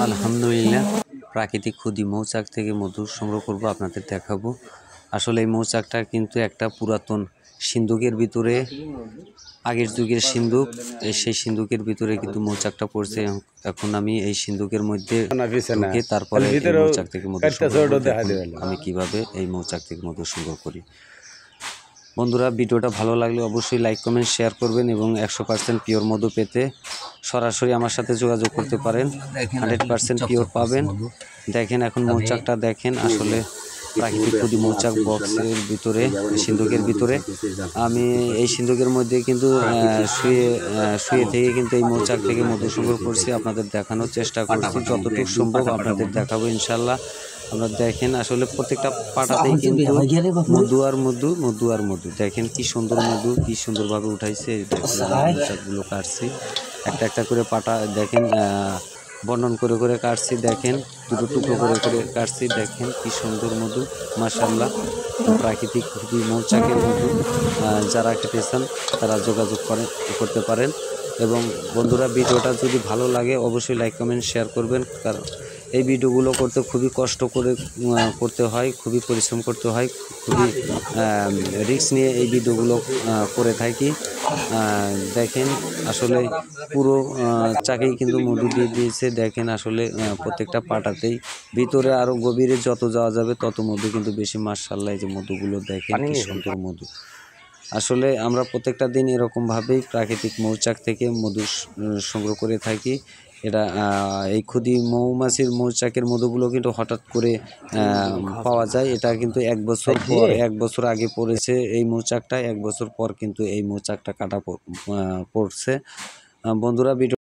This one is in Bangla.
আলহামদুলিল্লাহ, প্রাকৃতিক ক্ষুদি মৌচাক থেকে মধু সংগ্রহ করব, আপনাদের দেখাবো। আসলে এই মৌচাকটা কিন্তু একটা পুরাতন সিন্ধুকের ভিতরে, আগের যুগের সিন্ধুক, সেই সিন্ধুকের ভিতরে কিন্তু মৌচাকটা পড়ছে। এখন আমি এই সিন্ধুকের মধ্যে ঢুকে তারপরে এই মৌচাক থেকে মধু সংগ্রহ করব। আমি কিভাবে এই মৌচাক থেকে মধু সংগ্রহ করি। বন্ধুরা, ভিডিওটা ভালো লাগলে অবশ্যই লাইক কমেন্ট শেয়ার করবেন এবং 100% পিওর মধু পেতে সরাসরি আমার সাথে যোগাযোগ করতে পারেন। 100% পিওর পাবেন। দেখেন এখন মৌচাকটা দেখেন, আসলে প্রাকৃতিক ক্ষুদি মৌচাক বক্সের ভিতরে, সিন্ধুকের ভিতরে। আমি এই সিন্ধুকের মধ্যে কিন্তু শুয়ে থেকে কিন্তু এই মৌচাক থেকে মধু সংগ্রহ করছি, আপনাদের দেখানোর চেষ্টা করছি। যতটুকু সম্ভব আপনাদের দেখাবো ইনশাল্লাহ। আমরা দেখেন আসলে প্রত্যেকটা পাটাতেই কিন্তু মধু আর মধু, মধু আর মধু। দেখেন কি সুন্দর মধু, কি সুন্দরভাবে উঠাইছে। মৌচাকগুলো কাটছি একটা একটা করে পাটা, দেখেন বর্ণন করে করে কাটছি। দেখেন দুটো টুকরো করে করে কাটছি। দেখেন কি সুন্দর মধু, মাশাআল্লাহ। প্রাকৃতিক ক্ষুদি মৌচাকের মধু যারা খেতে চান তারা যোগাযোগ করতে পারেন। এবং বন্ধুরা, ভিডিওটা যদি ভালো লাগে অবশ্যই লাইক কমেন্ট শেয়ার করবেন। কারণ এই ভিডিওগুলো করতে খুবই কষ্ট করে করতে হয়, খুবই পরিশ্রম করতে হয়, খুবই রিস্ক নিয়ে এই ভিডিওগুলো করে থাকি। দেখেন আসলে পুরো চাকেই কিন্তু মধু দিয়ে দিয়েছে। দেখেন আসলে প্রত্যেকটা পাটাতেই ভিতরে আরও গভীরে যত যাওয়া যাবে তত মধু কিন্তু বেশি। মাশাআল্লাহ, এই যে মধুগুলো দেখেন কি সুন্দর মধু। আসলে আমরা প্রত্যেকটা দিন এরকমভাবেই প্রাকৃতিক মৌচাক থেকে মধু সংগ্রহ করে থাকি। এটা এই ক্ষুদি মৌমাছির মৌচাকের মধুগুলো কিন্তু হঠাৎ করে পাওয়া যায়। এটা কিন্তু 1 বছর পর, 1 বছর আগে পড়েছে এই মৌচাকটা, 1 বছর পর কিন্তু এই মৌচাকটা কাটা পড়ছে। বন্ধুরা, ভিডিও